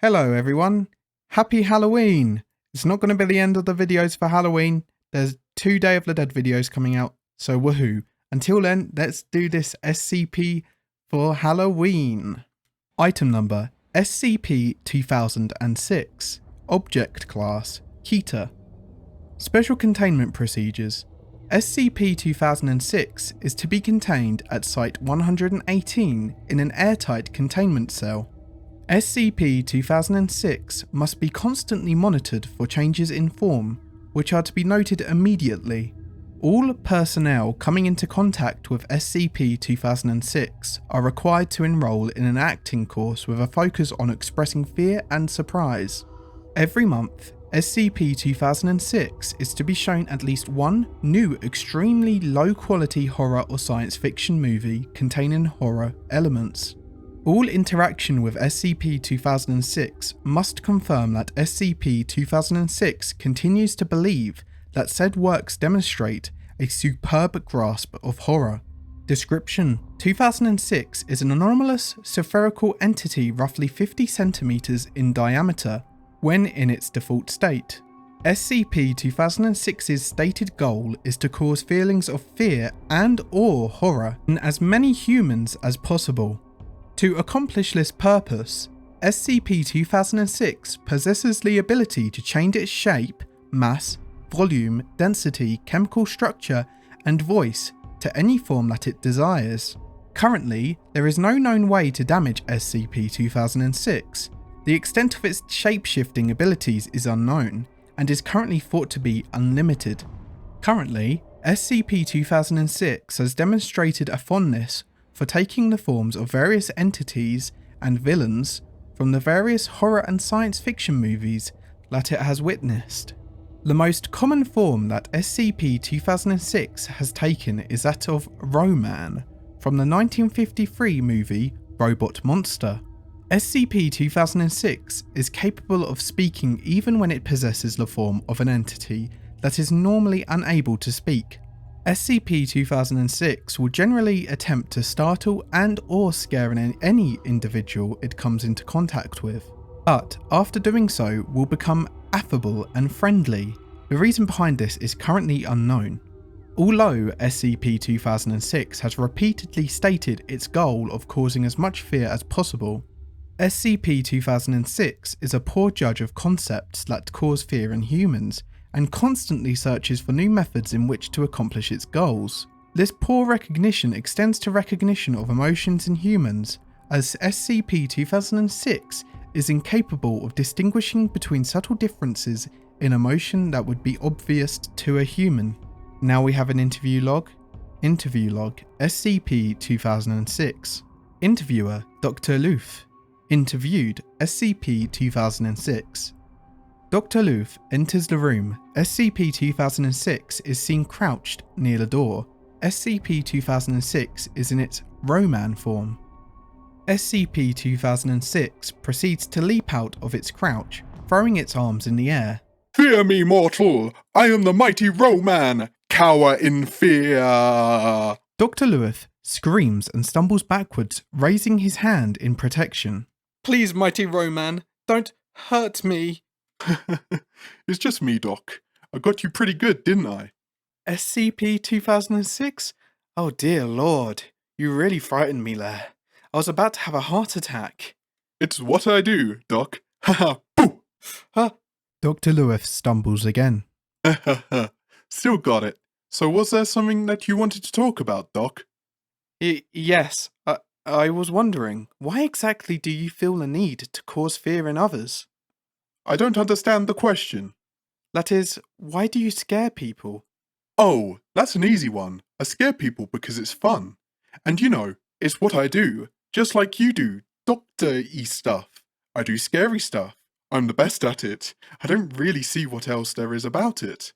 Hello everyone, happy Halloween! It's not going to be the end of the videos for Halloween, there's 2 Day of the Dead videos coming out, so woohoo. Until then, let's do this SCP for Halloween. Item number SCP-2006, Object Class, Keter. Special Containment Procedures. SCP-2006 is to be contained at Site 118 in an airtight containment cell. SCP-2006 must be constantly monitored for changes in form, which are to be noted immediately. All personnel coming into contact with SCP-2006 are required to enroll in an acting course with a focus on expressing fear and surprise. Every month, SCP-2006 is to be shown at least one new extremely low-quality horror or science fiction movie containing horror elements. All interaction with SCP-2006 must confirm that SCP-2006 continues to believe that said works demonstrate a superb grasp of horror. Description: 2006 is an anomalous spherical entity roughly 50 centimeters in diameter when in its default state. SCP-2006's stated goal is to cause feelings of fear and/or horror in as many humans as possible. To accomplish this purpose, SCP-2006 possesses the ability to change its shape, mass, volume, density, chemical structure, and voice to any form that it desires. Currently, there is no known way to damage SCP-2006. The extent of its shape-shifting abilities is unknown, and is currently thought to be unlimited. Currently, SCP-2006 has demonstrated a fondness for taking the forms of various entities and villains from the various horror and science fiction movies that it has witnessed. The most common form that SCP-2006 has taken is that of Roman from the 1953 movie Robot Monster. SCP-2006 is capable of speaking even when it possesses the form of an entity that is normally unable to speak. SCP-2006 will generally attempt to startle and/or scare any individual it comes into contact with, but after doing so will become affable and friendly. The reason behind this is currently unknown. Although SCP-2006 has repeatedly stated its goal of causing as much fear as possible, SCP-2006 is a poor judge of concepts that cause fear in humans, and constantly searches for new methods in which to accomplish its goals. This poor recognition extends to recognition of emotions in humans, as SCP-2006 is incapable of distinguishing between subtle differences in emotion that would be obvious to a human. Now we have an interview log. Interview log SCP-2006. Interviewer Dr. Luth. Interviewed SCP-2006. Dr. Luth enters the room. SCP-2006 is seen crouched near the door. SCP-2006 is in its Roman form. SCP-2006 proceeds to leap out of its crouch, throwing its arms in the air. Fear me, mortal! I am the mighty Roman! Cower in fear! Dr. Luth screams and stumbles backwards, raising his hand in protection. Please, mighty Roman, don't hurt me. It's just me, Doc. I got you pretty good, didn't I? SCP-2006? Oh dear lord, you really frightened me there. I was about to have a heart attack. It's what I do, Doc. Haha, boo! Huh? Dr. Luth stumbles again. Still got it. So was there something that you wanted to talk about, Doc? Yes, I was wondering, why exactly do you feel the need to cause fear in others? I don't understand the question. That is, why do you scare people? Oh, that's an easy one. I scare people because it's fun. And you know, it's what I do. Just like you do, doctor-y stuff. I do scary stuff. I'm the best at it. I don't really see what else there is about it.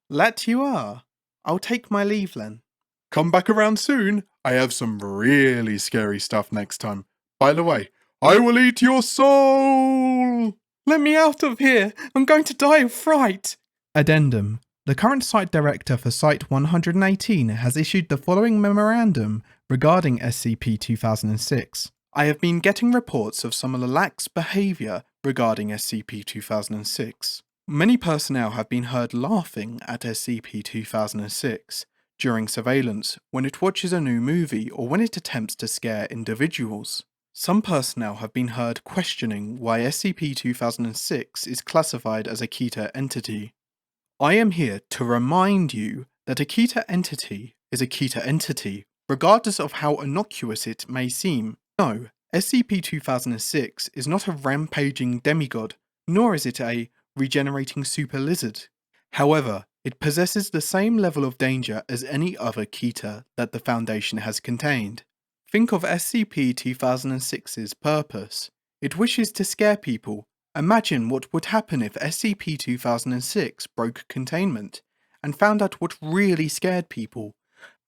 That you are. I'll take my leave then. Come back around soon. I have some really scary stuff next time. By the way, I will eat your soul! Let me out of here! I'm going to die of fright! Addendum. The current site director for Site 118 has issued the following memorandum regarding SCP-2006. I have been getting reports of some lax behaviour regarding SCP-2006. Many personnel have been heard laughing at SCP-2006 during surveillance when it watches a new movie or when it attempts to scare individuals. Some personnel have been heard questioning why SCP-2006 is classified as a Keter entity. I am here to remind you that a Keter entity is a Keter entity, regardless of how innocuous it may seem. No, SCP-2006 is not a rampaging demigod, nor is it a regenerating super lizard. However, it possesses the same level of danger as any other Keter that the Foundation has contained. Think of SCP-2006's purpose. It wishes to scare people. Imagine what would happen if SCP-2006 broke containment and found out what really scared people.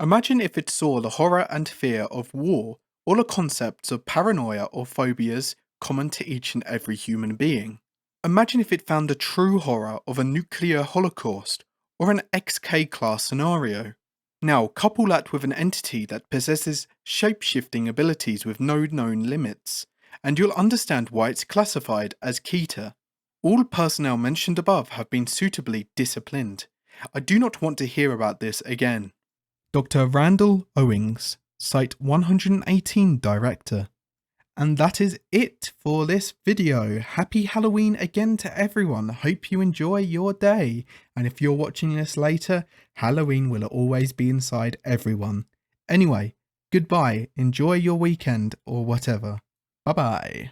Imagine if it saw the horror and fear of war, or the concepts of paranoia or phobias common to each and every human being. Imagine if it found the true horror of a nuclear holocaust, or an XK class scenario. Now couple that with an entity that possesses shape-shifting abilities with no known limits, and you'll understand why it's classified as Keter. All personnel mentioned above have been suitably disciplined. I do not want to hear about this again. Dr. Randall Owings, Site 118 Director. And that is it for this video. Happy Halloween again to everyone. Hope you enjoy your day. And if you're watching this later, Halloween will always be inside everyone. Anyway, goodbye. Enjoy your weekend or whatever. Bye bye.